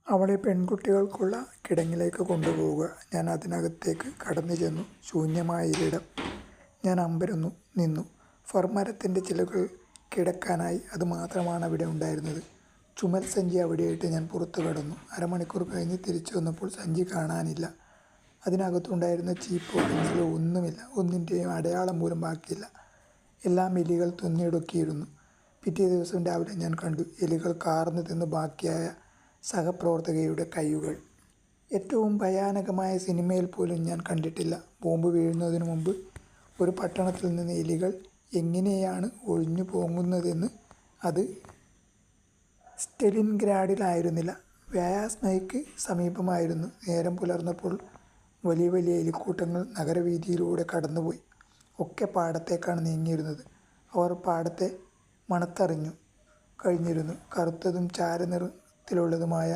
അവളെ പെൺകുട്ടികൾക്കുള്ള കിടങ്ങിലേക്ക് കൊണ്ടുപോവുക. ഞാൻ അതിനകത്തേക്ക് കടന്നു ചെന്നു. ശൂന്യമായ ഒരിടം. ഞാൻ അമ്പരന്നു നിന്നു. ഫർ മരത്തിൻ്റെ ചില്ലകൾ കിടക്കാനായി അതുമാത്രമാണ് അവിടെ ഉണ്ടായിരുന്നത്. ചുമൽ സഞ്ചി അവിടെയിട്ട് ഞാൻ പുറത്തു കടന്നു. അരമണിക്കൂർ കഴിഞ്ഞ് തിരിച്ചു വന്നപ്പോൾ സഞ്ചി കാണാനില്ല. അതിനകത്തുണ്ടായിരുന്ന ചീപ്പോ പെൻസിലോ ഒന്നുമില്ല. ഒന്നിൻ്റെയും അടയാളം പോലും ബാക്കിയില്ല. എല്ലാം എലികൾ തിന്നിയൊടുക്കിയിരുന്നു. പിറ്റേ ദിവസം രാവിലെ ഞാൻ കണ്ടു എലികൾ കാർന്നു തിന്ന് ബാക്കിയായ സഹപ്രവർത്തകയുടെ കൈകൾ. ഏറ്റവും ഭയാനകമായ സിനിമയിൽ പോലും ഞാൻ കണ്ടിട്ടില്ല. ബോംബ് വീഴുന്നതിനു മുമ്പ് ഒരു പട്ടണത്തിൽ നിന്ന് എലികൾ എങ്ങനെയാണ് ഒഴിഞ്ഞു പോകുന്നതെന്ന്. അത് സ്റ്റെലിൻഗ്രാഡിലായിരുന്നില്ല, വ്യായാസ്മയ്ക്ക് സമീപമായിരുന്നു. നേരം പുലർന്നപ്പോൾ വലിയ വലിയ എലിക്കൂട്ടങ്ങൾ നഗരവീഥിയിലൂടെ കടന്നുപോയി. ഒക്കെ പാടത്തേക്കാണ് നീങ്ങിയിരുന്നത്. അവർ പാടത്തെ മണത്തറിഞ്ഞു കഴിഞ്ഞിരുന്നു. കറുത്തതും ചാരനിറത്തിലുള്ളതുമായ